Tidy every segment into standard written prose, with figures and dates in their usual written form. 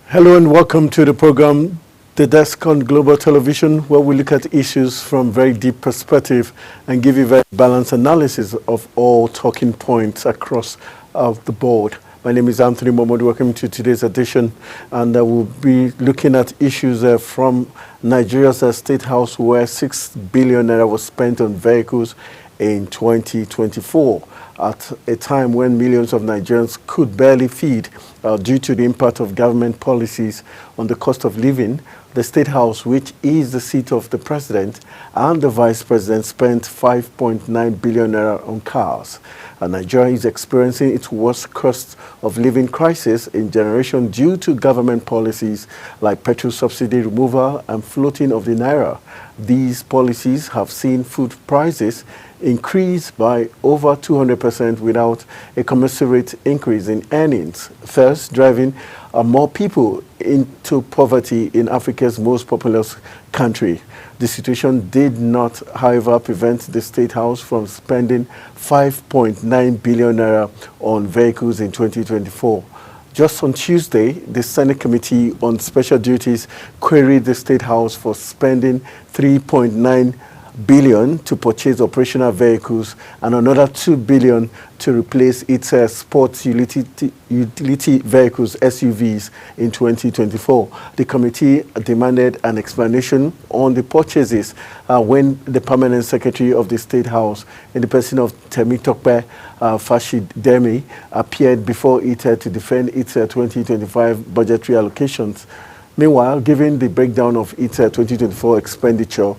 Hello and welcome to the program, The Desk on Global Television, where we look at issues from very deep perspective and give you very balanced analysis of all talking points across the board. My name is Anthony Momodu. Welcome to today's edition, and we'll be looking at issues from Nigeria's State House, where 6 billion naira was spent on vehicles in 2024. At a time when millions of Nigerians could barely feed due to the impact of government policies on the cost of living, the State House, which is the seat of the President and the Vice President, spent 5.9 billion naira on cars. Nigeria is experiencing its worst cost of living crisis in generation due to government policies like petrol subsidy removal and floating of the naira. These policies have seen food prices increase by over 200% without a commensurate increase in earnings, thus driving more people into poverty in Africa's most populous country. The situation did not, however, prevent the State House from spending 5.9 billion naira on vehicles in 2024. Just on Tuesday, the Senate Committee on Special Duties queried the State House for spending 3.9 billion to purchase operational vehicles and another 2 billion to replace its sports utility vehicles, SUVs, in 2024. The committee demanded an explanation on the purchases when the permanent secretary of the State House, in the person of Temitope Fashidemi, appeared before it to defend its 2025 budgetary allocations. Meanwhile, given the breakdown of its 2024 expenditure,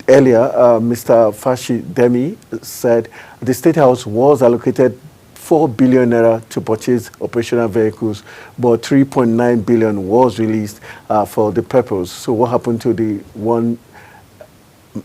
earlier, Mr. Fashidemi said the State House was allocated 4 billion naira to purchase operational vehicles, but 3.9 billion was released for the purpose. So what happened to the one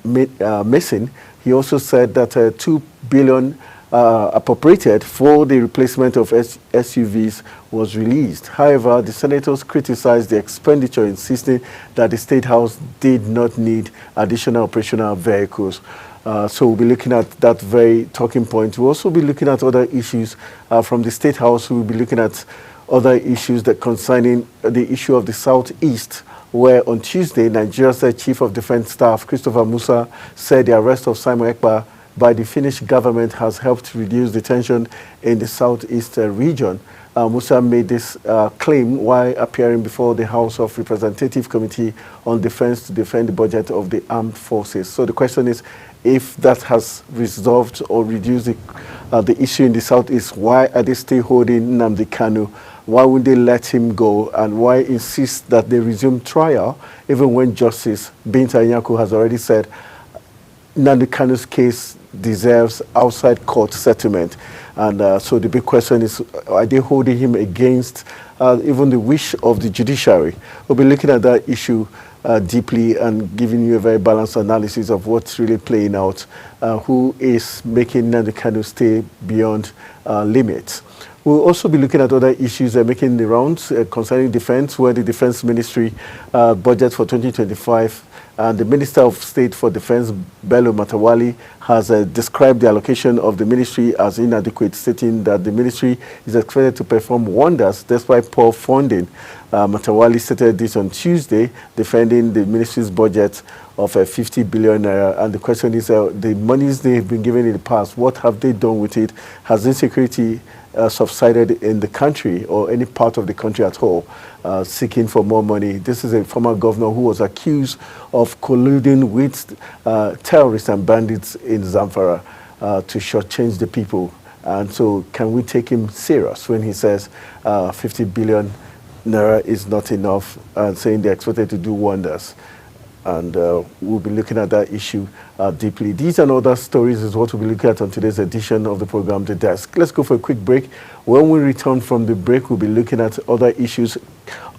missing? He also said that 2 billion appropriated for the replacement of SUVs was released. However, the senators criticized the expenditure, insisting that the State House did not need additional operational vehicles. So we'll be looking at that very talking point. We'll also be looking at other issues from the State House. We'll be looking at other issues that concerning the issue of the Southeast, where on Tuesday, Nigeria's Chief of Defense Staff, Christopher Musa, said the arrest of Simon Ekpa by the Finnish government has helped reduce the tension in the Southeast region. Musa made this claim while appearing before the House of Representative Committee on Defense to defend the budget of the armed forces. So the question is, if that has resolved or reduced the issue in the Southeast, why are they still holding Nnamdi Kanu? Why would they let him go? And why insist that they resume trial, even when Justice Binta Nyako has already said Nnamdi Kanu's case deserves outside court settlement? And so the big question is, are they holding him against even the wish of the judiciary? We'll be looking at that issue deeply and giving you a very balanced analysis of what's really playing out, who is making Nnamdi Kanu stay beyond limits. We'll also be looking at other issues making the rounds concerning defense, where the Defense Ministry budget for 2025 and the Minister of State for Defense, Bello Matawali, has described the allocation of the ministry as inadequate, stating that the ministry is expected to perform wonders despite poor funding. Matawali stated this on Tuesday, defending the ministry's budget of 50 billion naira. And the question is, the monies they've been given in the past, what have they done with it? Has insecurity subsided in the country or any part of the country at all, seeking for more money? This is a former governor who was accused of colluding with terrorists and bandits in Zamfara to shortchange the people. And so can we take him serious when he says 50 billion naira is not enough, and saying they're expected to do wonders? And we'll be looking at that issue deeply. These and other stories is what we'll be looking at on today's edition of the program, The Desk. Let's go for a quick break. When we return from the break, we'll be looking at other issues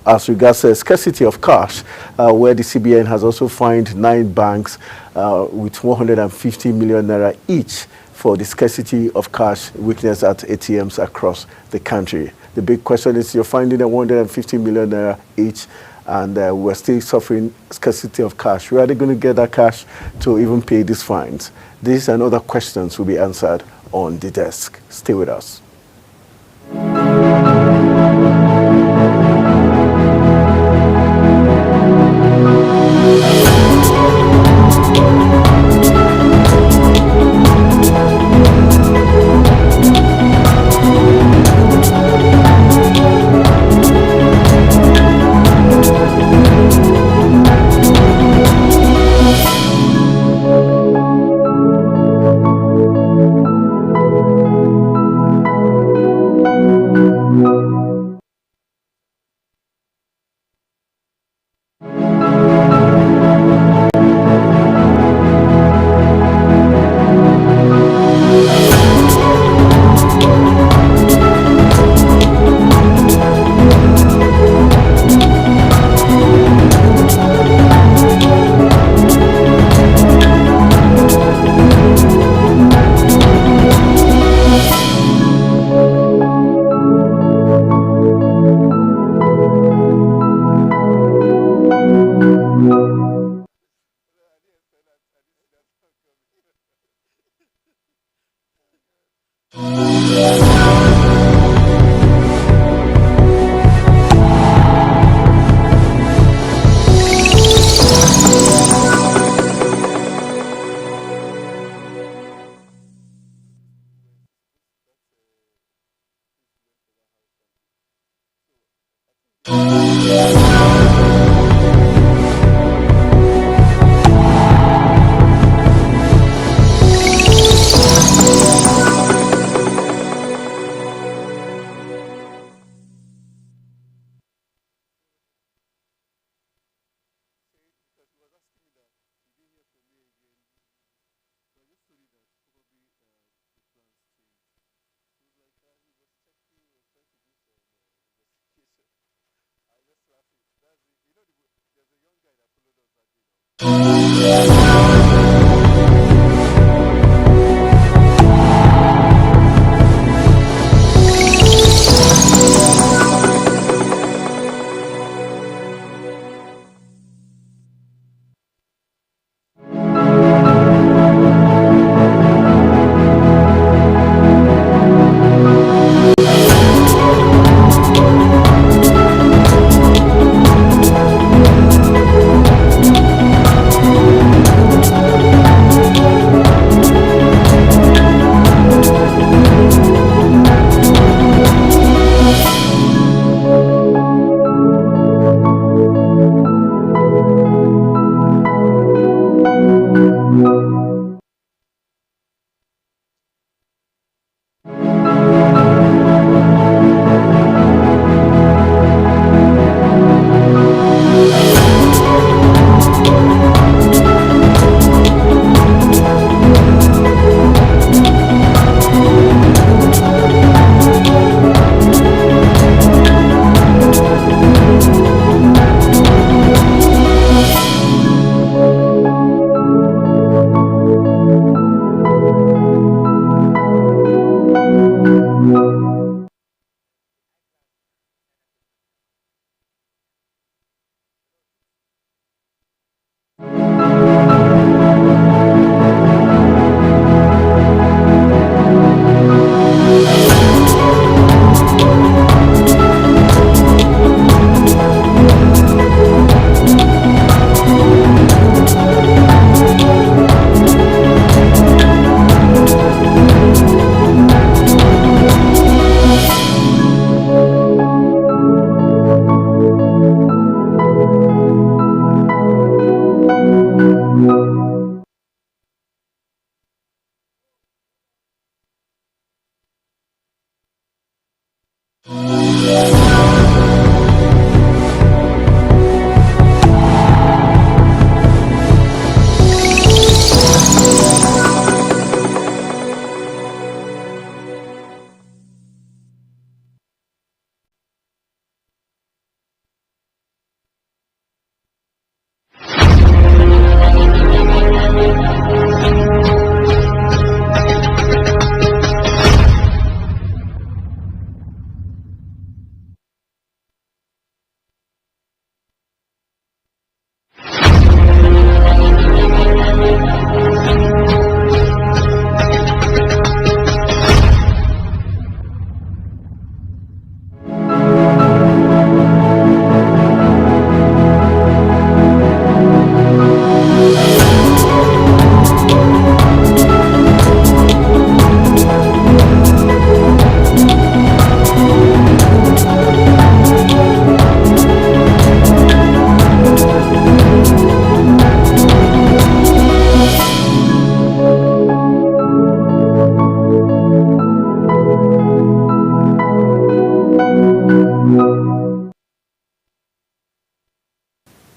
as regards scarcity of cash, where the CBN has also fined 9 banks with 150 million naira each for the scarcity of cash weakness at ATMs across the country. The big question is, you're finding 150 million naira each, and we're still suffering scarcity of cash. Where are they going to get that cash to even pay these fines? These and other questions will be answered on The Desk. Stay with us.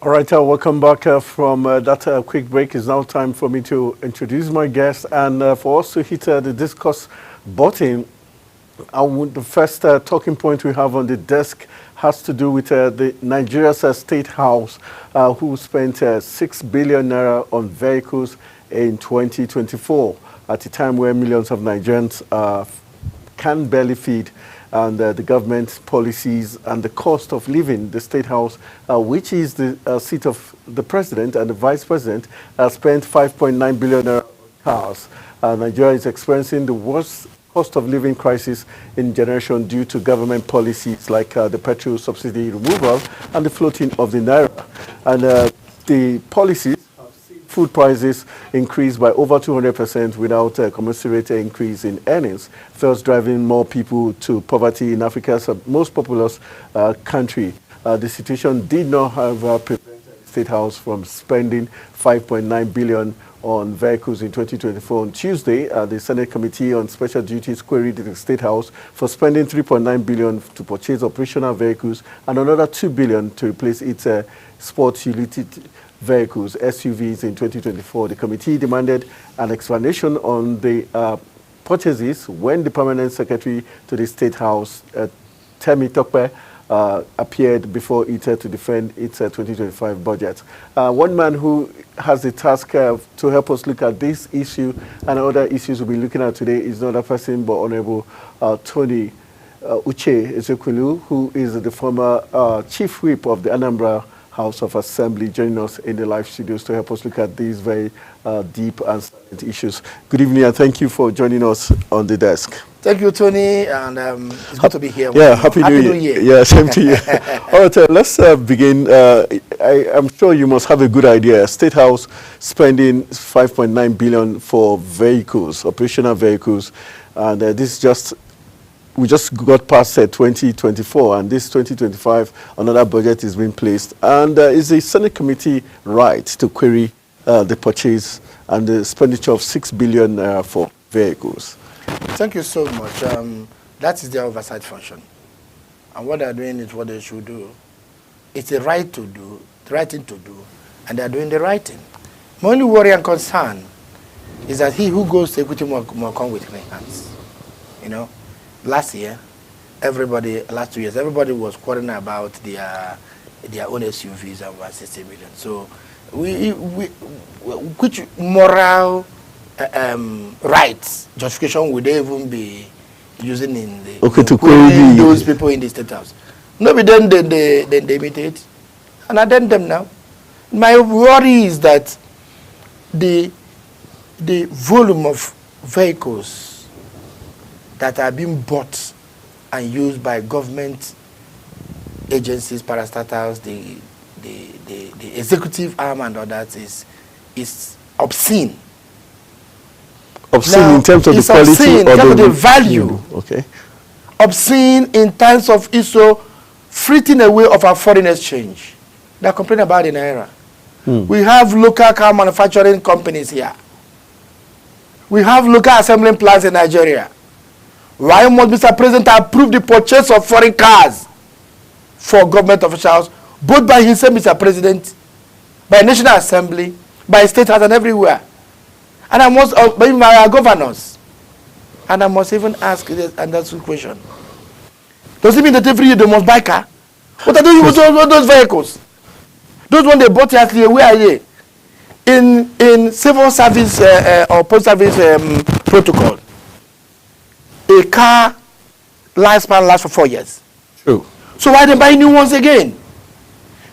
All right, welcome back from that quick break. It's now time for me to introduce my guest and for us to hit the discuss button. The first talking point we have on the desk has to do with the Nigeria's State House, who spent 6 billion naira on vehicles in 2024, at a time where millions of Nigerians can barely feed, and the government policies and the cost of living. The State House, which is the seat of the president and the vice president, spent 5.9 billion naira on cars. Nigeria is experiencing the worst cost of living crisis in generation due to government policies like the petrol subsidy removal and the floating of the naira. And the policies have seen food prices increase by over 200% without a commensurate increase in earnings, thus driving more people to poverty in Africa's most populous country. The situation did not, however, prevent the State House from spending 5.9 billion on vehicles in 2024. On Tuesday, the Senate Committee on Special Duties queried the State House for spending 3.9 billion to purchase operational vehicles and another 2 billion to replace its sports utility vehicles, SUVs, in 2024. The committee demanded an explanation on the purchases when the permanent secretary to the State House, Temi Tokpe, appeared before it to defend its 2025 budget. One man who has the task to help us look at this issue and other issues we'll be looking at today is not a person but Honorable Tony Uche Ezekwelu, who is the former Chief Whip of the Anambra House of Assembly, joining us in the live studios to help us look at these very deep and silent issues. Good evening, and thank you for joining us on the desk. Thank you, Tony, and it's good to be here. Yeah, happy New Year. Yeah, same to you. All right, let's begin. I'm sure you must have a good idea. State House spending 5.9 billion for vehicles, operational vehicles, and we just got past 2024, and this 2025, another budget is being placed. And is the Senate Committee right to query the purchase and the expenditure of 6 billion for vehicles? Thank you so much. That is their oversight function. And what they're doing is what they should do. It's the right to do, the right thing to do, and they're doing the right thing. My only worry and concern is that he who goes to equity will come with clean hands. You know, last 2 years, everybody was quarreling about their own SUVs and 160 million. So, which moral rights justification would they even be using in the to query those people in the State House? Maybe then they imitate, and I them now. My worry is that the volume of vehicles that are being bought and used by government agencies, parastatals, the executive arm and others is obscene. Obscene now, in terms of the quality obscene, or the value. Okay. Obscene in terms of ISO frittering away of our foreign exchange. They're complaining about it in Naira. We have local car manufacturing companies here. We have local assembling plants in Nigeria. Why must Mr. President approve the purchase of foreign cars for government officials, both by himself, Mr. President, by National Assembly, by State House and everywhere? And I must, by our governors. And I must even ask this and that's the question. Does it mean that every year they must buy a car? What are they doing with those vehicles? Those ones they bought last year, where are they? In civil service or post service protocol, a car lifespan lasts for 4 years. True. So why they buy new ones again?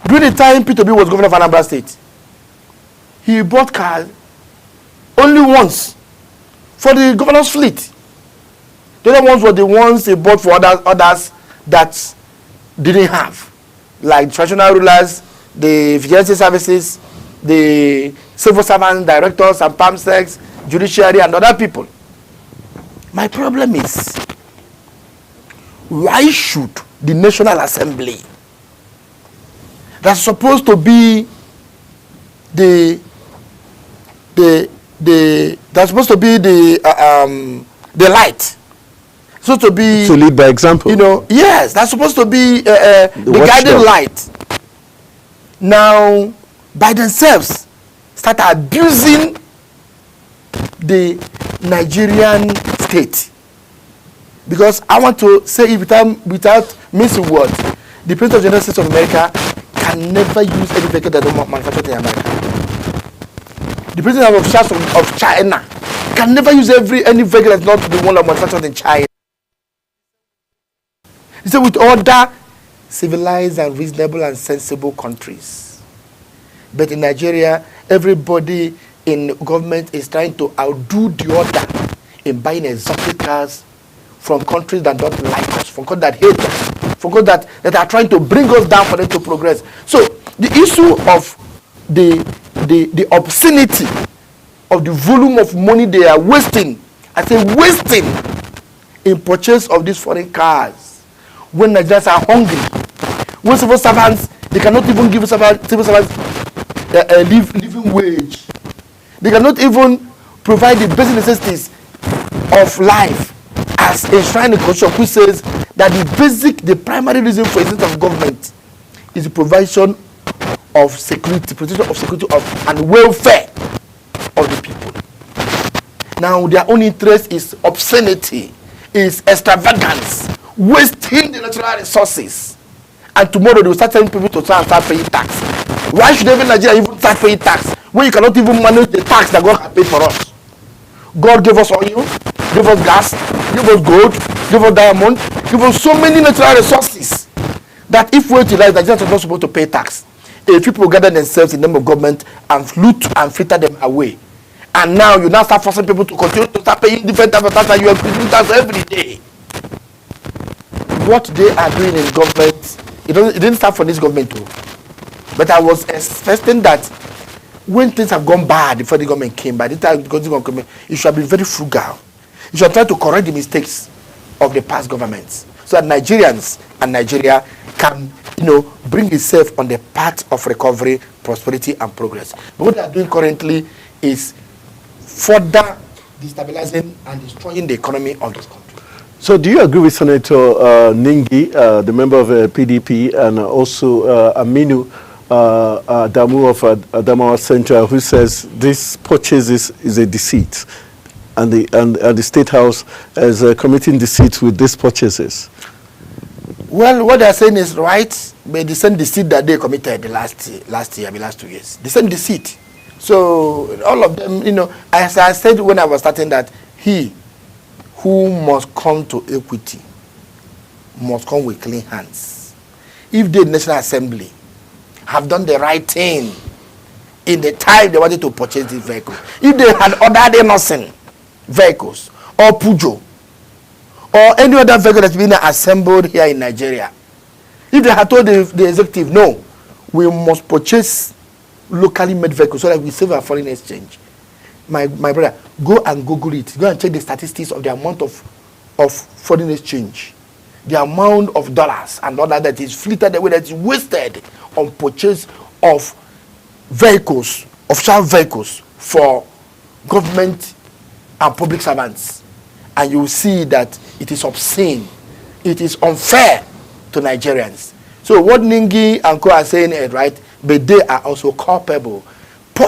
During the time P2B was governor of Anambra State, he bought cars only once for the governor's fleet. The other ones were the ones he bought for others that didn't have, like traditional rulers, the vigilante services, the civil servant directors and PAMSECs, judiciary and other people. My problem is, why should the National Assembly, that's supposed to be that's supposed to be the light, supposed to be to lead by example. You know, yes, that's supposed to be the guiding light. Now, by themselves, start abusing the Nigerian state. Because I want to say it without missing words, the President of the United States of America can never use any vehicle that don't manufactured in America. The President of China can never use any vehicle that's not the one that manufactured in China. He said with other civilized and reasonable and sensible countries. But in Nigeria, everybody in government is trying to outdo the other in buying exotic cars from countries that don't like us, from countries that hate us, from countries that are trying to bring us down for them to progress. So the issue of the obscenity of the volume of money they are wasting, I say wasting, in purchase of these foreign cars, when Nigerians are hungry, When civil servants, they cannot even give civil servants a living wage. They cannot even provide the basic necessities of life as enshrined in the Constitution, which says that the primary reason for existence of government is the provision of security, protection of security and welfare of the people. Now, their own interest is obscenity, is extravagance, wasting the natural resources. And tomorrow they will start telling people to start paying tax. Why should even Nigeria even start paying tax when you cannot even manage the tax that God has paid for us? God gave us oil, gave us gas, gave us gold, gave us diamond, gave us so many natural resources that if we utilize, Nigerians are not supposed to pay tax. If people gather themselves in the name of government and loot and filter them away, and now you now start forcing people to continue to start paying different types of tax, and you are increasing tax every day. What they are doing in government, it didn't start for this government too. But I was expecting that when things have gone bad before the government came, by the time the government came, you should have been very frugal. You should try to correct the mistakes of the past governments, so that Nigerians and Nigeria can, bring itself on the path of recovery, prosperity, and progress. But what they are doing currently is further destabilizing and destroying the economy of this country. So do you agree with Senator Ningi, the member of PDP, and also Aminu Damu of Adamawa Central, who says this purchase is a deceit, and the State House is committing deceit with these purchases? Well, what they are saying is right, but the same deceit that they committed the last 2 years. The same deceit. So all of them, as I said when I was starting, that he who must come to equity must come with clean hands. If the National Assembly have done the right thing in the time they wanted to purchase this vehicle, if they had ordered innocent vehicles or Pujo or any other vehicle that's been assembled here in Nigeria, if they had told the executive, no, we must purchase locally made vehicles so that we save our foreign exchange. My brother, go and Google it. Go and check the statistics of the amount of foreign exchange, the amount of dollars and all that is fleeted away, that is wasted on purchase of vehicles, official vehicles for government and public servants. And you will see that it is obscene. It is unfair to Nigerians. So what Ningi and Co are saying is right, but they are also culpable.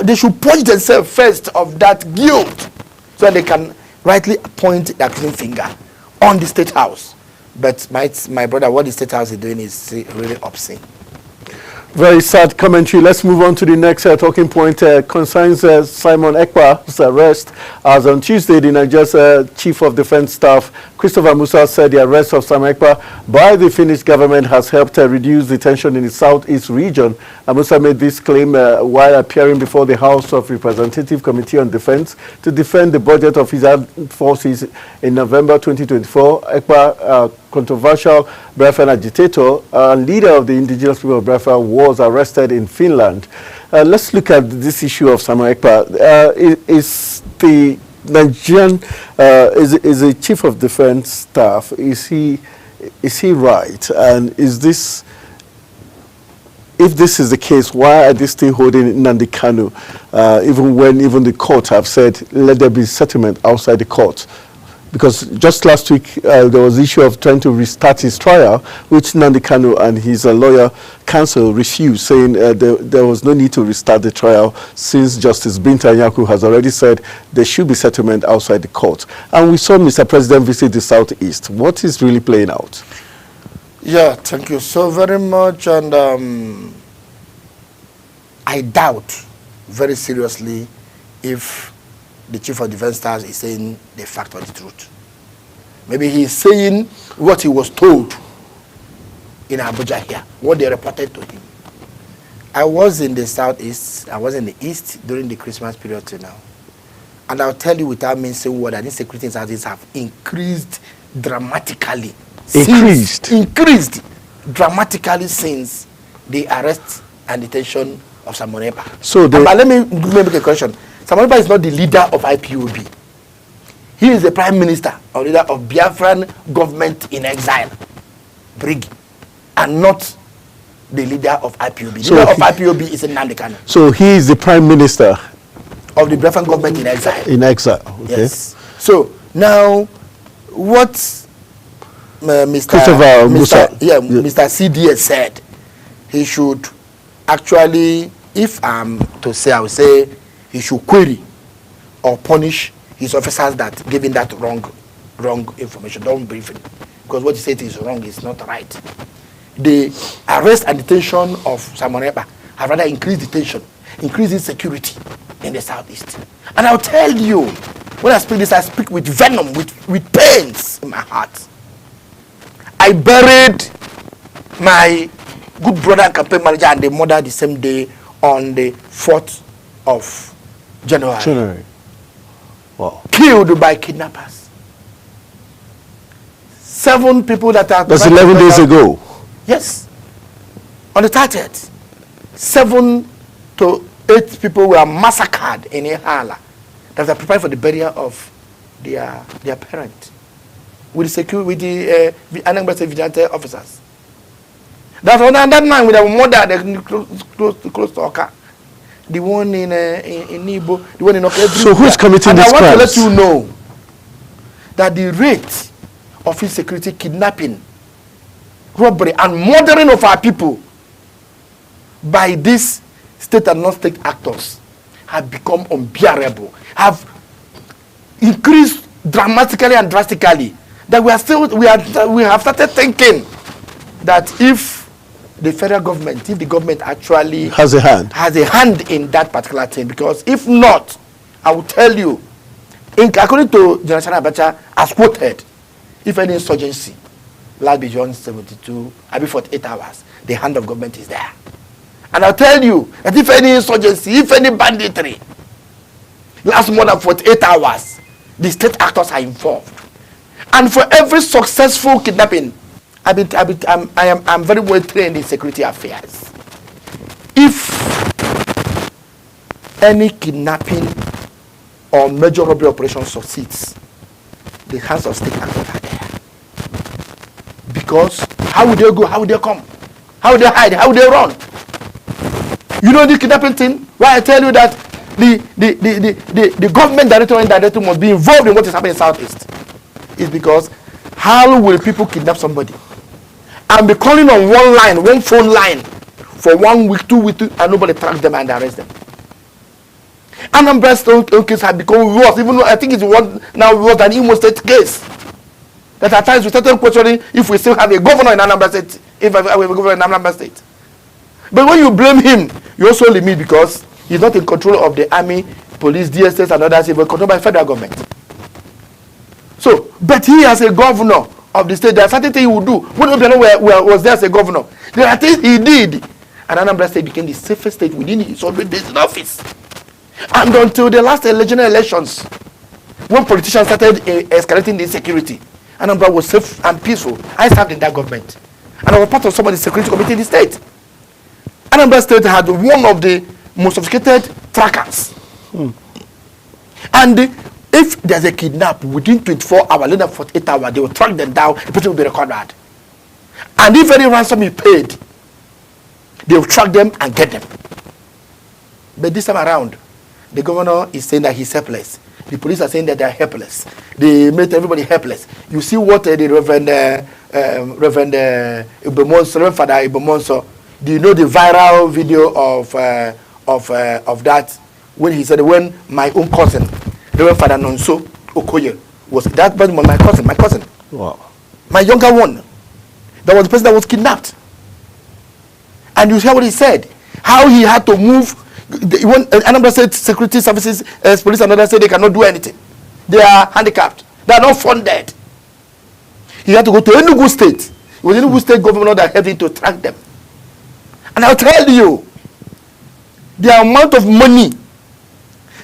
They should purge themselves first of that guilt so that they can rightly point their clean finger on the State House. But my brother, what the State House is doing is really obscene. Very sad commentary. Let's move on to the next talking point. Concerns Simon Ekpa's arrest. As on Tuesday, the Nigeria's Chief of Defense Staff, Christopher Musa, said the arrest of Simon Ekpa by the Finnish government has helped reduce the tension in the southeast region. Musa made this claim while appearing before the House of Representative Committee on Defense to defend the budget of his armed forces in November 2024. Ekpa, controversial Biafran agitator and leader of the indigenous people of Biafra, was arrested in Finland. Let's look at this issue of Simon Ekpa. Is the Nigerian is a chief of defense staff? Is he right? And is this? If this is the case, why are they still holding Nnamdi Kanu, even the court have said let there be settlement outside the court? Because just last week there was the issue of trying to restart his trial, which Nnamdi Kanu and his lawyer counsel refused, saying there was no need to restart the trial since Justice Binta Nyako has already said there should be settlement outside the court. And we saw Mr. President visit the Southeast. What is really playing out? Yeah, thank you so very much. And I doubt very seriously if the Chief of Defense Staff is saying the fact or the truth. Maybe he is saying what he was told in Abuja here, what they reported to him. I was in the Southeast, I was in the East during the Christmas period till now. And I'll tell you without mentioning what, that these security incidents have increased dramatically. Increased dramatically since the arrest and detention of Simon Ekpa. So but let me make a correction. Simon Ekpa is not the leader of IPOB. He is the prime minister or leader of Biafran government in exile, Brig, and not the leader of IPOB. So leader of IPOB is Nnamdi Kanu. So he is the prime minister of the Biafran government in exile. In exile, okay. Yes. So now, what Christopher Musa, Mr. CDS said, he should actually, if I'm to say, I would say he should query or punish his officers that giving that wrong information, wrong briefing, because what he said is wrong, is not right. The arrest and detention of Simon Ekpa have rather increased detention, increased insecurity in the southeast. And I'll tell you, when I speak this, I speak with venom, with pains in my heart. I buried my good brother and campaign manager and the mother the same day on the 4th of January. Wow. Killed by kidnappers. 7 people that are... That's 11 days ago. Yes. On the 30th, 7 to 8 people were massacred in Ihala that are preparing for the burial of their parent with the Anambra State vigilante officers. That's on that night with our mother close to Oka. The one in Nibo, the one in Oka. So who's committing this crime? And I want to let you know that the rate of insecurity, kidnapping, robbery, and murdering of our people by these state and non-state actors have become unbearable, have increased dramatically and drastically. That we have started thinking that if the federal government, if the government actually has a hand in that particular thing, because if not, I will tell you, according to General Sani Abacha, as quoted, if any insurgency lasts beyond 72, 48 hours, the hand of government is there. And I'll tell you that if any insurgency, if any banditry lasts more than 48 hours, the state actors are involved. And for every successful kidnapping, I'm very well trained in security affairs. If any kidnapping or major robbery operation succeeds, the hands of state actors are there. Because how would they go? How would they come? How would they hide? How would they run? You know the kidnapping thing? Why I tell you that the government director and indirector must be involved in what is happening in Southeast is because how will people kidnap somebody and be calling on one phone line for 1 week, 2 weeks, and nobody track them and arrest them? Anambra's own case have become worse, even though I think it's now worse than Imo State case. That at times we started questioning if we still have a governor in Anambra State, if we have a governor in Anambra State. But when you blame him, you also limit because he's not in control of the army, police, DSS, and others, but controlled by federal government. So, but he as a governor of the state, there are certain things he would do. When Obiano was there as a governor, there are things he did. And Anambra State became the safest state within his 100 days in office. And until the last regional elections, when politicians started escalating the insecurity, Anambra was safe and peaceful. I served in that government. And I was part of some of the security committee in the state. Anambra State had one of the most sophisticated trackers. And if there's a kidnap within 24 hours, less than 48 hours, they will track them down, the person will be recorded. And if any ransom is paid, they will track them and get them. But this time around, the governor is saying that he's helpless. The police are saying that they're helpless. They made everybody helpless. You see what the Reverend Father Ibomonso, do you know the viral video of that when he said, when my own cousin, Reverend Father Nonso Okoye, was that person was my cousin. Wow. My younger one. That was the person that was kidnapped. And you hear what he said. How he had to move. When Anambra State security services, police and others say they cannot do anything. They are handicapped. They are not funded. He had to go to Enugu State. It was Enugu State governor that helped him to track them. And I'll tell you, the amount of money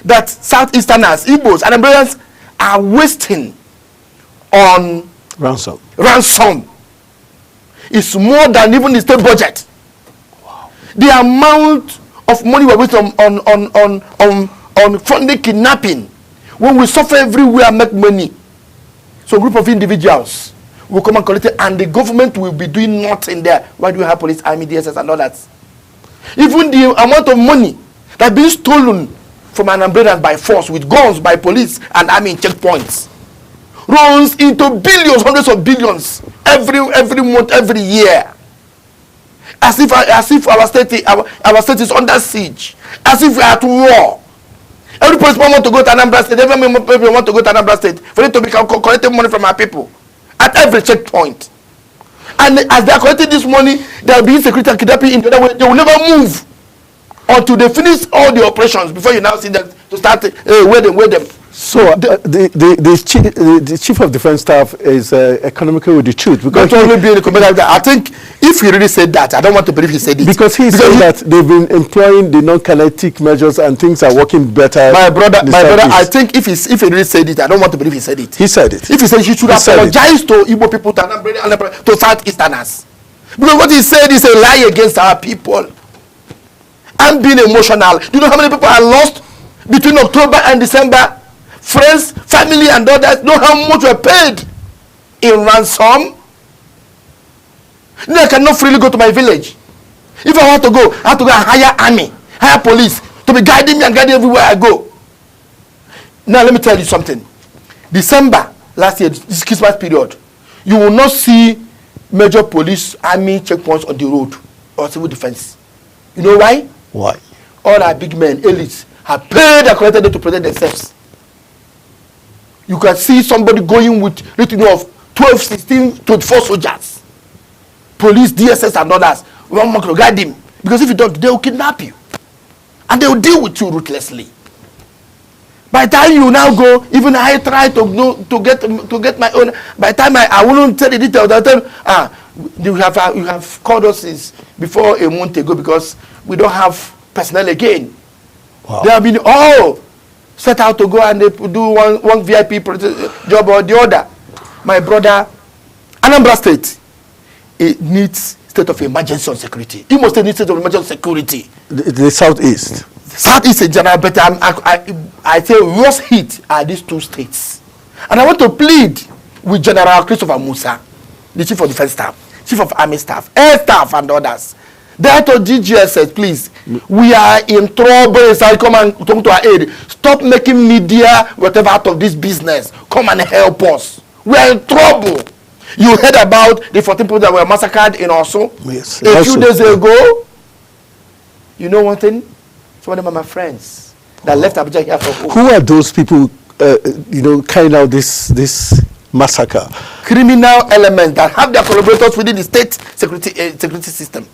that Southeasterners, Igbos, and Anambrans are wasting on ransom is more than even the state budget. Wow. The amount of money we're wasting on funding kidnapping, when we suffer everywhere, make money. So a group of individuals will come and collect it, and the government will be doing nothing there. Why do we have police, army, DSS, and others? Even the amount of money that being stolen from an umbrella by force with guns by police and army in checkpoints runs into billions, hundreds of billions every month, every year. As if our state is under siege, as if we are at war. Every policeman want to go to Anambra State, every people want to go to Anambra State for them to be collecting money from our people at every checkpoint. And as they are collecting this money, there will be insecurity and kidnapping in the other way. They will never move until they finish all the operations before you now see them to start weigh them. So the chief of defense staff is economical with the truth, because I think if he really said that, I don't want to believe he said it, because he said that they've been employing the non-kinetic measures and things are working better. My brother, I think if he really said it, I don't want to believe he said it. He said it. If he said, he should apologize to Igbo people, to Southeasterners, because what he said is a lie against our people. I'm being emotional. Do you know how many people are lost between October and December? Friends, family, and others know how much were paid in ransom. Then I cannot freely go to my village. If I want to go, I have to go and hire army, hire police to be guiding me and guiding everywhere I go. Now let me tell you something. December last year, this Christmas period, you will not see major police, army checkpoints on the road or civil defense. You know why? Why? All our big men, elites, have paid and collected them to protect themselves. You can see somebody going with retinue of 12, 16, 24 soldiers, police, DSS, and others. We want to guide him, because if you don't, they will kidnap you, and they will deal with you ruthlessly. By the time you now go, even I try to get my own. By the time I wouldn't tell the details. I tell you have called us since before a month ago because we don't have personnel again. Wow. They have been all set out to go and they do one VIP job or the other. My brother, Anambra State, it needs state of emergency on security. Imo State needs state of emergency on security. The Southeast. Southeast in general, but I say worst hit are these two states. And I want to plead with General Christopher Musa, the Chief of Defense Staff, Chief of Army Staff, Air Staff, and others. Director DGS said, please, we are in trouble. So come and come to our aid. Stop making media whatever out of this business. Come and help us. We are in trouble. You heard about the 14 people that were massacred in Osu? Yes. A few days ago. You know one thing? Some of them are my friends that left Abuja here for home. Who are those people, carrying out this massacre? Criminal elements that have their collaborators within the state security system.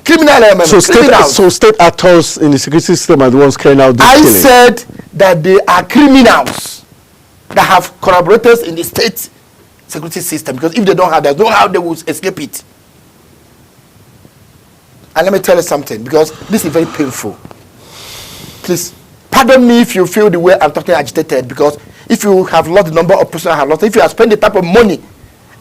Criminal elements. So state actors in the security system are the ones carrying out this killing. I said that they are criminals that have collaborators in the state security system, because if they don't have, there's no how they will escape it. And let me tell you something, because this is very painful. Please, pardon me if you feel the way I'm talking agitated, because if you have lost the number of persons I have lost, if you have spent the type of money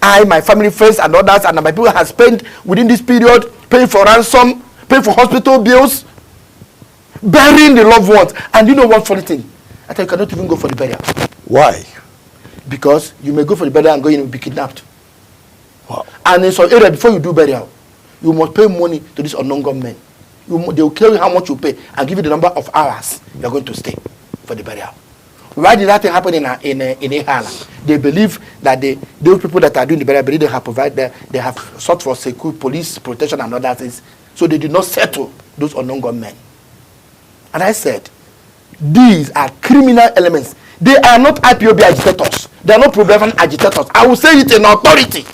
I, my family, friends, and others, and my people have spent within this period, paying for ransom, paying for hospital bills, burying the loved ones. And you know one funny thing? I tell you, cannot even go for the burial. Why? Because you may go for the burial and go in and be kidnapped. Wow. And in some area, before you do burial, you must pay money to this unknown government. They will tell you how much you pay and give you the number of hours you are going to stay for the burial. Why did that thing happen in Ihala? They believe that those people that are doing the burial, they have provided, they have sought for secure police protection and other things, so they did not settle those unknown gunmen. And I said, these are criminal elements. They are not IPOB agitators. They are not pro-Biafran agitators. I will say it in authority.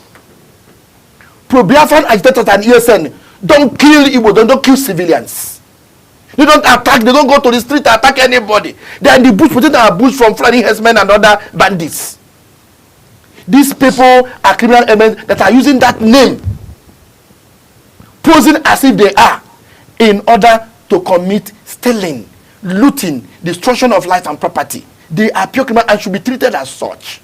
Pro-Biafran agitators and ESN don't kill Igbo, don't kill civilians. They don't attack, they don't go to the street to attack anybody. They are in the bush, protecting our bush from Fulani herdsmen and other bandits. These people are criminal elements that are using that name, posing as if they are, in order to commit stealing, looting, destruction of life and property. They are pure criminals and should be treated as such.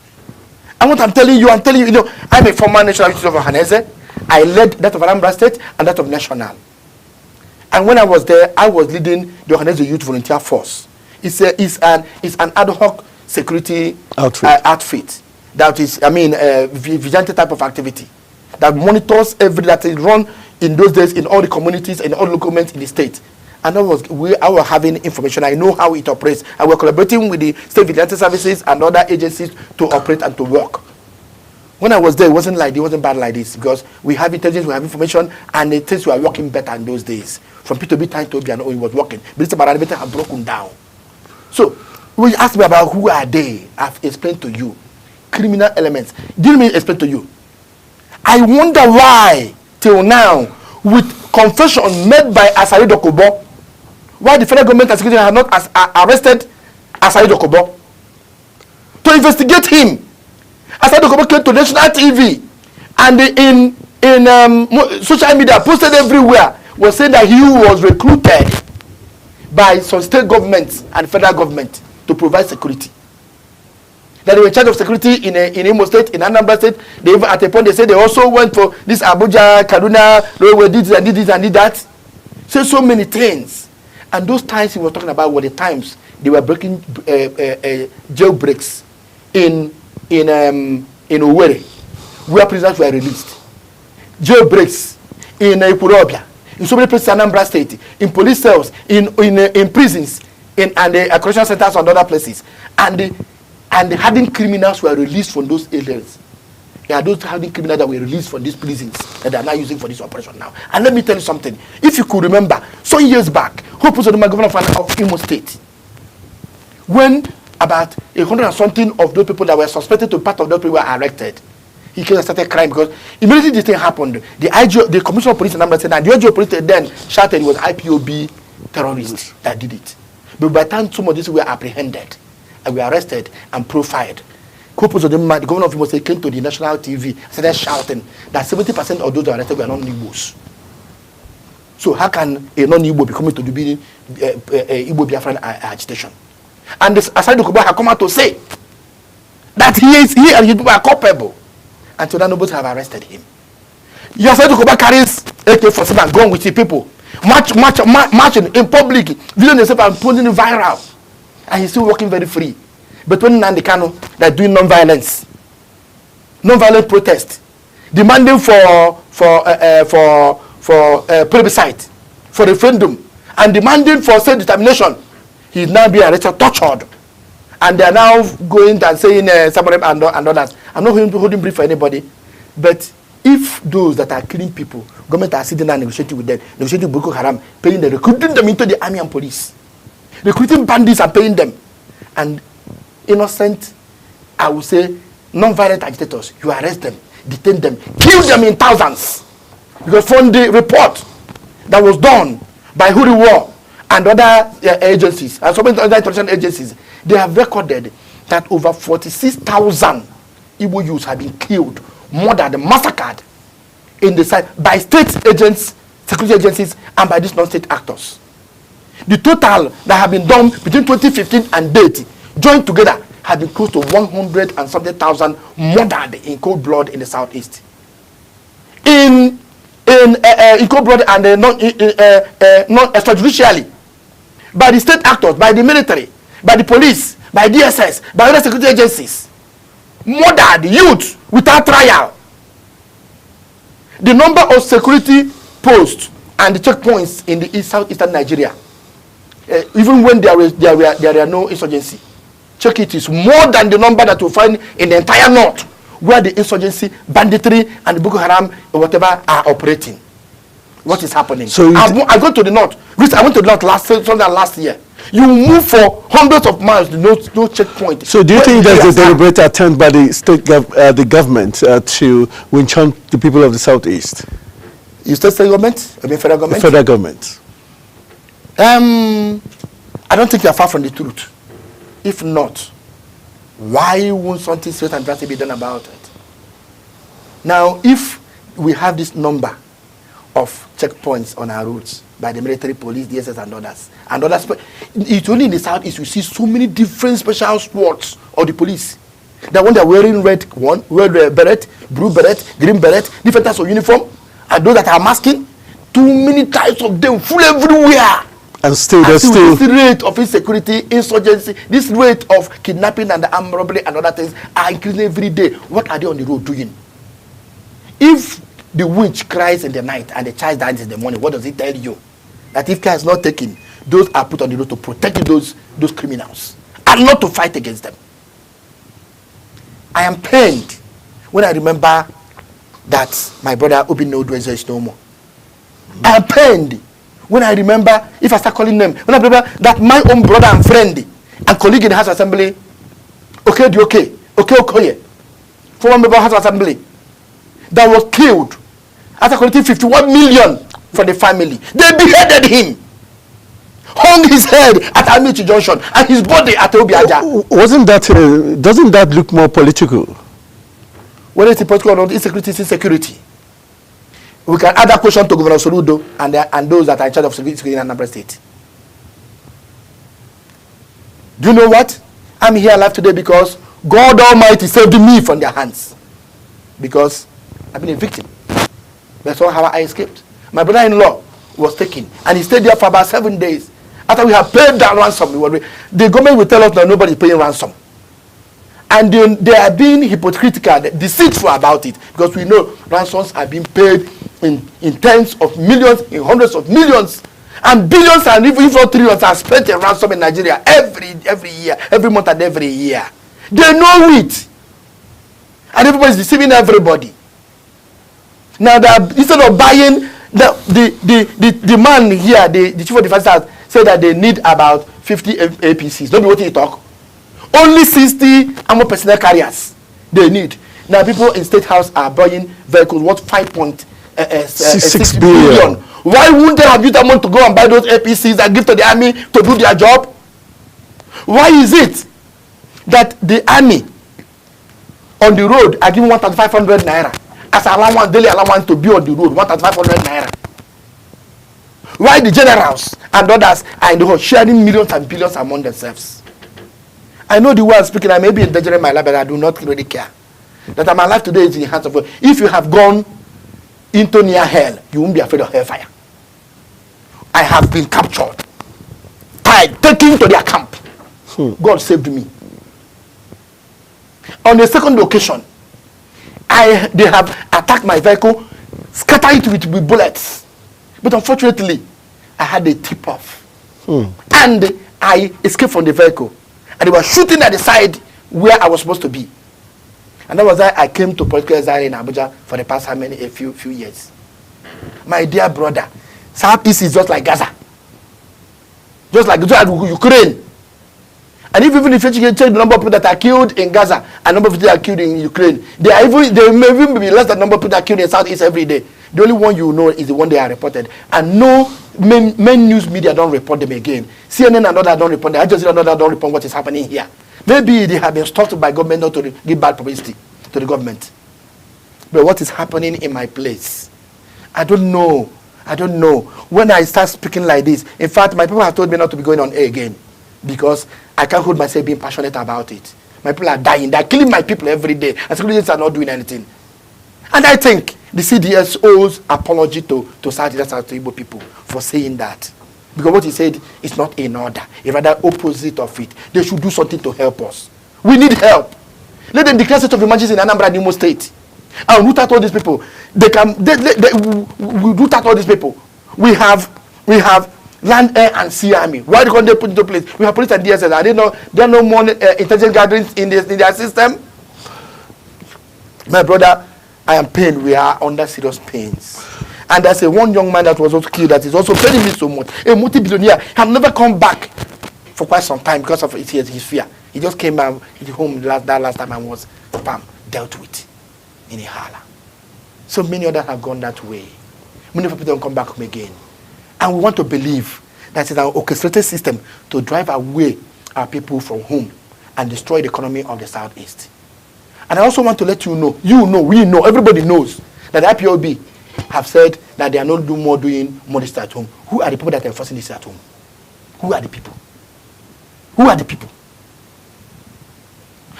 And what I'm telling you, I'm a former national youth of Ohanese. I led that of Anambra State and that of National. And when I was there, I was leading the Ohanese Youth Volunteer Force. It's an ad hoc security outfit. that is, vigilante type of activity that monitors that is run in those days in all the communities and all the governments in the state. And I was having information. I know how it operates. And we're collaborating with the state vigilante services and other agencies to operate and to work. When I was there, it wasn't bad like this, because we have intelligence, we have information, and the things were working better in those days. From P2B time to Obiano, it was working. But it's about everything had broken down. So, when you ask me about who are they, I've explained to you. Criminal elements. Didn't me explain to you. I wonder why, till now, with confession made by Asari Dokubo, why the federal government and security have not arrested Asari Dokubo to investigate him. Asari Dokubo came to national TV and in social media, posted everywhere, was saying that he was recruited by some state governments and federal government to provide security. That they were in charge of security in Imo State, in Anambra State. They even, at a point, they said they also went for this Abuja, Kaduna, they did this and did this and did that. So many things. And those times he was talking about were the times they were breaking jailbreaks in Owerri, where prisoners were released. Jailbreaks in Ikurobia, in so many places in Anambra State, in police cells, in prisons, and correctional centers and other places. And the hardened criminals were released from those areas. There are those hardened criminals that were released from these prisons that they are now using for this operation now. And let me tell you something. If you could remember, some years back, Hope Uzodinma, governor of Imo State, when about 100 and something of those people that were suspected to be part of those people were arrested, he came and started crying because immediately this thing happened. The commissioner of police in Anambra said, and the IGO police then shouted it was IPOB terrorists that did it. But by the time some of these were apprehended, and were arrested and profiled, the governor of Imo State came to the national TV and started shouting that 70% of those arrested were non-Igbos. So how can a non-Igbo be coming to do Igbo Biafran agitation? And Asari Dokubo had come out to say that he and his people are culpable. Until now, nobody have arrested him. Asari Dokubo carries AK-47 and gun with his people, marching in public, videoing himself and putting it viral. And he's still working very free. But when Nnamdi Kanu, they're doing non-violent protest, demanding for plebiscite, for referendum, and demanding for self-determination, he's now being arrested, tortured, and they are now going and saying Samarem and others. I'm not holding brief for anybody, but if those that are killing people, government are sitting and negotiating with them, negotiating with Boko Haram, paying them, recruiting them into the army and police, recruiting bandits and paying them, and innocent, I would say, non-violent agitators, you arrest them, detain them, kill them in thousands. Because from the report that was done by Huri War and other agencies, and so many other international agencies, they have recorded that over 46,000 Igbo youths have been killed, murdered, massacred in the site by state agents, security agencies, and by these non-state actors. The total that have been done between 2015 and date, joined together, have been close to 100 and something thousand murdered in cold blood in the southeast. In cold blood and not extrajudicially, by the state actors, by the military, by the police, by DSS, by other security agencies, murdered youth without trial. The number of security posts and the checkpoints in the southeastern Nigeria, even when there are no insurgency, check it, is more than the number that you find in the entire north, where the insurgency, banditry, and the Boko Haram or whatever are operating. What is happening? So I go to the north. I went to the north last year. You move for hundreds of miles, no checkpoint. So do you think there's a deliberate attempt by the state government to winch on the people of the southeast? You state government? I mean federal government? The federal government. I don't think you are far from the truth. If not, why won't something straight and drastic be done about it? Now, if we have this number of checkpoints on our roads by the military, police, DSS, and others, it's only in the southeast you see so many different special squads of the police. That when they're wearing red beret, blue beret, green beret, different types of uniform, and those that are masking, too many types of them full everywhere. And still, there's still this rate of insecurity, insurgency, this rate of kidnapping and armed robbery and other things are increasing every day. What are they on the road doing? If the witch cries in the night and the child dies in the morning, what does it tell you? That if care is not taken, those are put on the road to protect those criminals and not to fight against them. I am pained when I remember that my brother Obinna Odweze is no more. I am pained when I remember, if I start calling them, when I remember that my own brother and friend and colleague in the House Assembly, Okoye, former member of House Assembly, that was killed after collecting 51 million for the family. They beheaded him, hung his head at Amici Junction, and his body at Obiaja. Wasn't that, doesn't that look more political? Whether it's political or not, insecurity is insecurity. We can add that question to Governor Soludo and those that are in charge of security in Anambra State. Do you know what? I'm here alive today because God Almighty saved me from their hands. Because I've been a victim. That's how I escaped. My brother-in-law was taken, and he stayed there for about 7 days. After we have paid that ransom, the government will tell us that nobody is paying ransom. And they are being hypocritical, deceitful about it, because we know ransoms are being paid in tens of millions, in hundreds of millions, and billions, and even not trillions are spent in ransom in Nigeria every year, every month and every year. They know it, and everybody is deceiving everybody. Now that instead of buying, the man here, the chief of defense staff said that they need about 50 APCs. Don't be what you talk. Only 60 armored personnel carriers they need. Now people in State House are buying vehicles worth 5.6 billion. Why wouldn't they have used that money to go and buy those APCs and give to the army to do their job? Why is it that the army on the road are giving 1,500 naira as allowance, daily allowance to be on the road, 1,500 naira? Why the generals and others are in the road sharing millions and billions among themselves? I know the way I'm speaking, I may be endangering my life, but I do not really care. That my life today is in the hands of God. If you have gone into near hell, you won't be afraid of hellfire. I have been captured, tied, taken to their camp. God saved me. On the second occasion, they have attacked my vehicle, scattered it with bullets. But unfortunately, I had a tip-off. And I escaped from the vehicle. And they were shooting at the side where I was supposed to be. And that was why I came to political exile in Abuja for the past a few years. My dear brother, Southeast is just like Gaza. Just like Ukraine. And even if you check the number of people that are killed in Gaza and number of people that are killed in Ukraine, they may even be less than the number of people that are killed in Southeast every day. The only one you know is the one they are reported. And no main news media don't report them again. CNN and others don't report them. Al Jazeera and others don't report what is happening here. Maybe they have been stopped by government not to give bad publicity to the government. But what is happening in my place? I don't know. I don't know. When I start speaking like this, in fact, my people have told me not to be going on air again because I can't hold myself being passionate about it. My people are dying. They're killing my people every day. And securities are not doing anything. And I think the CDS owes apology to Southeast and to Igbo people for saying that. Because what he said is not in order. It's rather opposite of it. They should do something to help us. We need help. Let them declare state of emergency in Anambra and Imo State. And root out all these people. We root out all these people. We have land, air, and sea army. Why can't they put into place? We have police and DSS. There are no more intelligence gatherings in their system. My brother, I am pained. We are under serious pains. And there's one young man that was also killed that is also paying me so much. A multi-billionaire. He has never come back for quite some time because of his fear. He just came out home last time and was dealt with in Ihala. So many others have gone that way. Many people don't come back home again. And we want to believe that it's an orchestrated system to drive away our people from home and destroy the economy of the Southeast. And I also want to let you know, we know, everybody knows that the IPOB have said that they are not doing modesty at home. Who are the people that are enforcing this at home? Who are the people? Who are the people?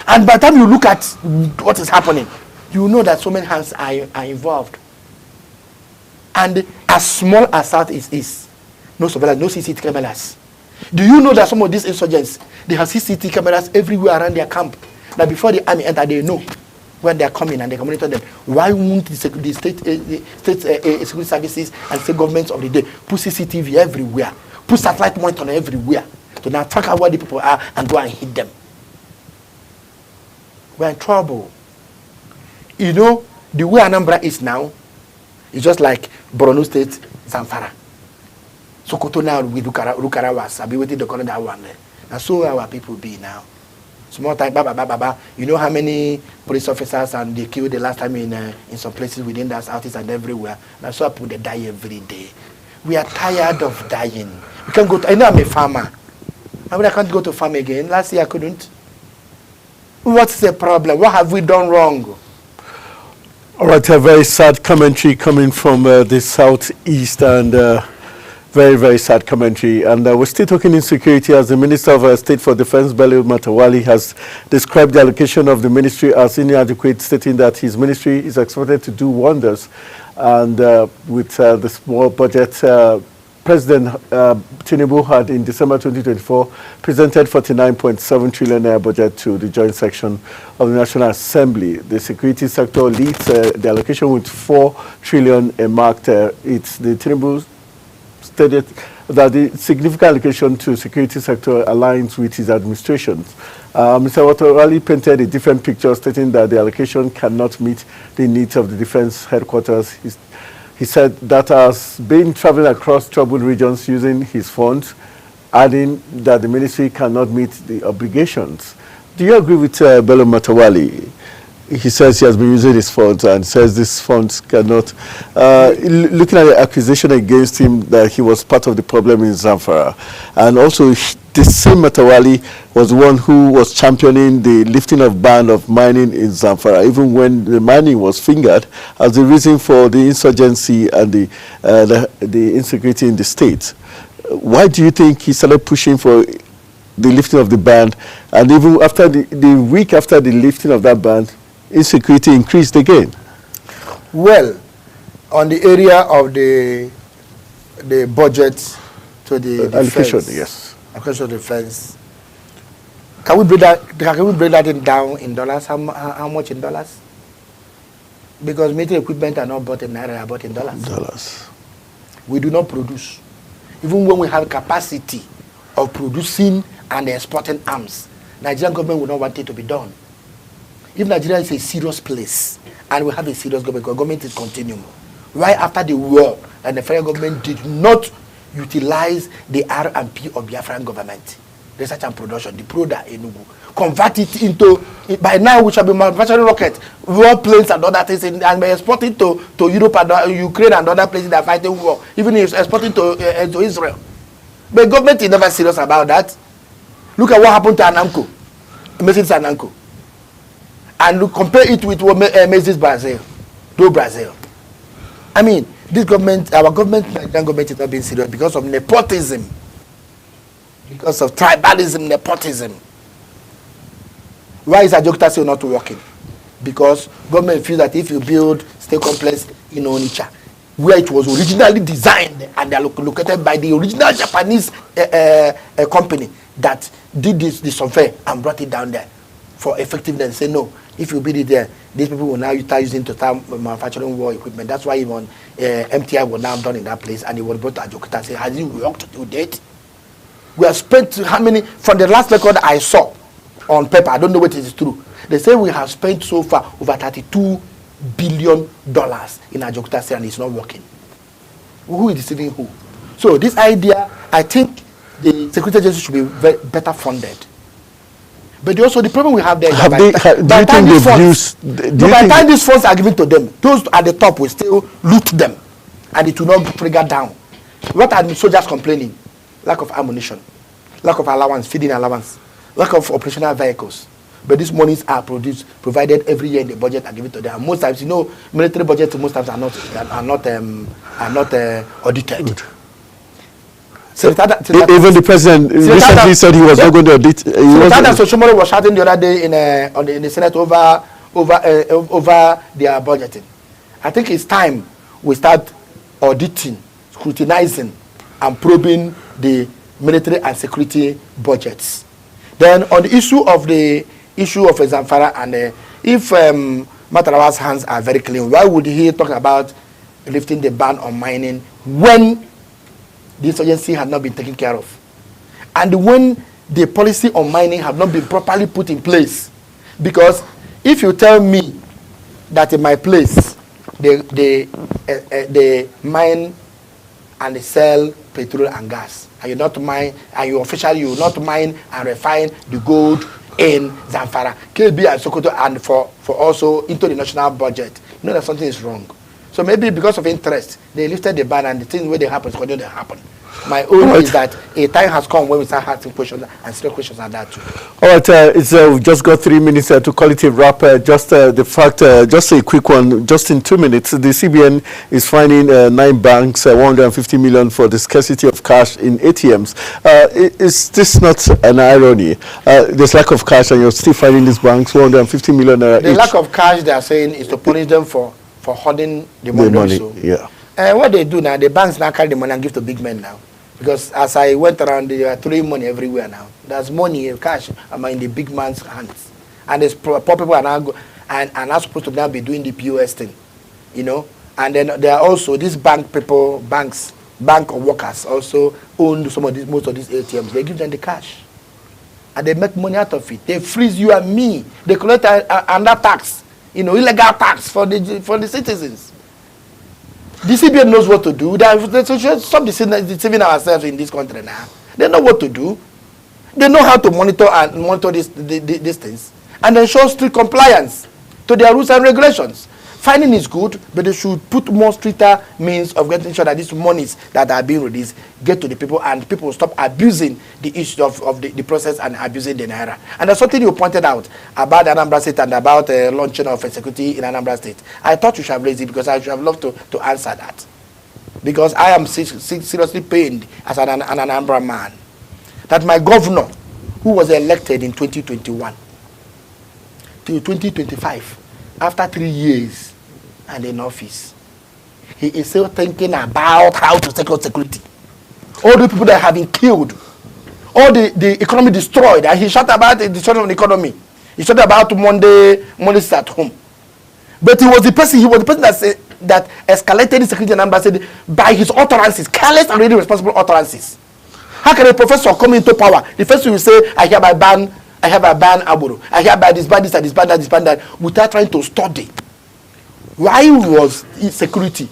And by the time you look at what is happening, you know that so many hands are involved. And as small as Southeast is, no surveillance, no CCTV cameras. Do you know that some of these insurgents, they have CCTV cameras everywhere around their camp? That before the army enter, they know when they are coming and they can monitor them. Why won't the state security services and state governments of the day put CCTV everywhere, put satellite monitor everywhere to now track out where the people are and go and hit them? We're in trouble. You know, the way Anambra is now, it's just like Borno State, Zamfara. Sokoto now with Rukara was, I'll be waiting to corner that one. And so our people be now. Small time, baba. You know how many police officers and they killed the last time in some places within that southeast and everywhere. And so I put they die every day. We are tired of dying. We can't go to, I know I'm a farmer. I can't go to farm again. Last year I couldn't. What's the problem? What have we done wrong? All right, a very sad commentary coming from the southeast, and very, very sad commentary. And we're still talking insecurity as the Minister of State for Defense, Bello Matawalle, has described the allocation of the ministry as inadequate, stating that his ministry is expected to do wonders. And with the small budget, President Tinubu had in December 2024 presented 49.7 trillion naira budget to the joint section of the National Assembly. The security sector leads the allocation with 4 trillion marked. It's the Tinubu stated that the significant allocation to security sector aligns with his administration. Mr. Matawalle painted a different picture, stating that the allocation cannot meet the needs of the defense headquarters. He said that has been traveling across troubled regions using his funds, adding that the ministry cannot meet the obligations. Do you agree with Bello Matawalle? He says he has been using his funds and says these funds cannot. Looking at the accusation against him that he was part of the problem in Zamfara, and also the same Matawalle was one who was championing the lifting of ban of mining in Zamfara, even when the mining was fingered as the reason for the insurgency and the insecurity in the state. Why do you think he started pushing for the lifting of the ban, and even after the week after the lifting of that ban, insecurity increased again? Well, on the area of the budget to the allocation, defense, yes. Allocation to defense. Can we break that down in dollars? How much in dollars? Because military equipment are not bought in naira, are bought in dollars. Dollars. We do not produce. Even when we have capacity of producing and exporting arms, Nigerian government will not want it to be done. If Nigeria is a serious place and we have a serious government, because government is continuum, right after the war, and the federal government did not utilize the R&P of Biafran government, research and production, the PRODA Enugu, convert it into, by now we shall be manufacturing rockets, war planes and other things, and be exporting to Europe and Ukraine and other places that are fighting war, even if exporting to Israel. But government is never serious about that. Look at what happened to Anamco, Mercedes Anamco. And look, compare it with what Mercedes Brazil, do Brazil. I mean, this government, our government, Nigerian government is not being serious because of nepotism, because of tribalism, nepotism. Why is Ajaokuta still not working? Because government feels that if you build state complex in Onitsha, where it was originally designed and they are located by the original Japanese company that did the survey and brought it down there for effectiveness, say no. If you build it there, these people will now start using to start manufacturing war equipment. That's why even MTI was now done in that place, and it was brought to Ajaokuta and say, has it worked to date? We have spent how many, from the last record I saw on paper, I don't know what is true. They say we have spent so far over $32 billion in Ajaokuta and it's not working. Who is deceiving who? So this idea, I think the security agency should be better funded. But also the problem we have there is by the time these funds are given to them, those at the top will still loot them and it will not trigger down. What are the soldiers complaining? Lack of ammunition, lack of allowance, feeding allowance, lack of operational vehicles. But these monies are provided every year in the budget and given to them. And most times, you know, military budgets most times are not audited. Good. So even the president recently said he was not going to audit. Soshomoro was shouting the other day in the Senate over their budgeting. I think it's time we start auditing, scrutinizing, and probing the military and security budgets. Then on the issue of Zamfara, and if Matarawa's hands are very clean, why would he talk about lifting the ban on mining when the insurgency had not been taken care of, and when the policy on mining have not been properly put in place? Because if you tell me that in my place they mine and they sell petrol and gas, and you not mine, and you officially you not mine and refine the gold in Zamfara, KB and Sokoto, and for also into the national budget, you know that something is wrong. So maybe because of interest, they lifted the ban, and the things where they happen continue to happen. My own is that a time has come when we start asking questions, and still questions are that too. All right, we've just got 3 minutes to call it a wrap. Just a quick one, just in 2 minutes. The CBN is fining 9 banks 150 million for the scarcity of cash in ATMs. Is this not an irony? There's lack of cash, and you're still fining these banks 150 million The each. lack of cash, they are saying, is to punish them for hoarding the money. Also. Yeah. What they do now, the banks now carry the money and give to big men now. Because as I went around, they are throwing money everywhere now. There's money, cash, in the big man's hands. And there's poor people are now are not supposed to now be doing the POS thing, you know. And then there are also these bank workers also own most of these ATMs. They give them the cash, and they make money out of it. They freeze you and me. They collect another tax, illegal tax for the citizens. The CBN knows what to do. They should stop deceiving ourselves in this country now. They know what to do. They know how to monitor these things, and ensure strict compliance to their rules and regulations. Finding is good, but they should put more stricter means of getting sure that these monies that are being released get to the people, and people will stop abusing the issue of the process and abusing the naira. And there's something you pointed out about Anambra State and about launching of security in Anambra State. I thought you should have raised it, because I should have loved to answer that. Because I am seriously pained as an Anambra man that my governor, who was elected in 2021 to 2025, after 3 years and in office, he is still thinking about how to secure security. All the people that have been killed, all the economy destroyed, and he shouted about the destruction of the economy. He shouted about Monday at home. But he was the person that escalated the security in Anambra State by his utterances, careless and really responsible utterances. How can a professor come into power? The first thing you say, I hereby ban Aburu, I hereby disband this and disband that, without trying to study. Why was security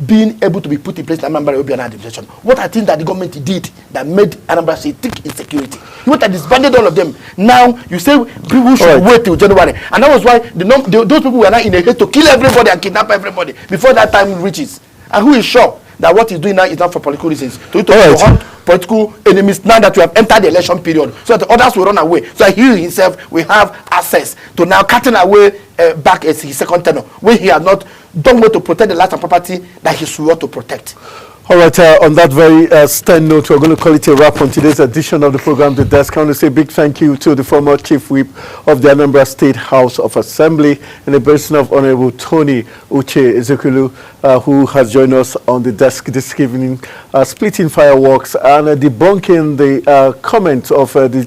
being able to be put in place in Anambra Obiano administration? What I think that the government did that made Anambra State thick in security. You want to disbanded all of them. Now you say people should wait till January, and that was why those people were now in a hate to kill everybody and kidnap everybody before that time reaches. And who is sure that what he's doing now is not for political reasons? To hunt political enemies now that we have entered the election period, so that others will run away. So he himself will have access to now cutting away back as his second tenure, when he has not done well to protect the life and property that he swore to protect. All right, on that very stern note, we're going to call it a wrap on today's edition of the program, The Desk. I want to say a big thank you to the former Chief Whip of the Anambra State House of Assembly, in the person of Honorable Tony Uche Ezekulu, who has joined us on the desk this evening, splitting fireworks and debunking the comment of the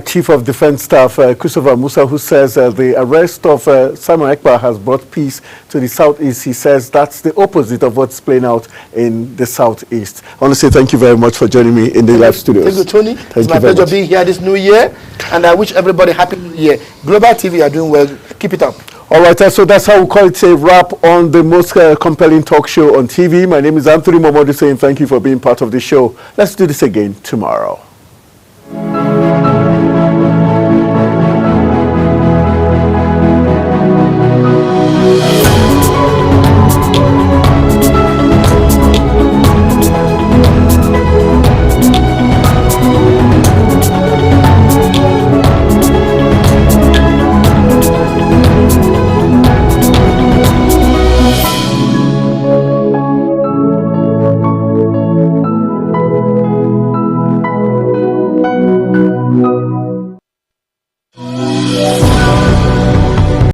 Chief of Defense Staff, Christopher Musa, who says the arrest of Simon Ekpa has brought peace to the Southeast. He says that's the opposite of what's playing out in the Southeast. I want to say thank you very much for joining me in the live studios. Thank you, Tony. It's my pleasure being here this new year, and I wish everybody happy new year. Global TV, you are doing well. Keep it up. All right, so that's how we call it a wrap on the most compelling talk show on TV. My name is Anthony Momodu, saying thank you for being part of the show. Let's do this again tomorrow.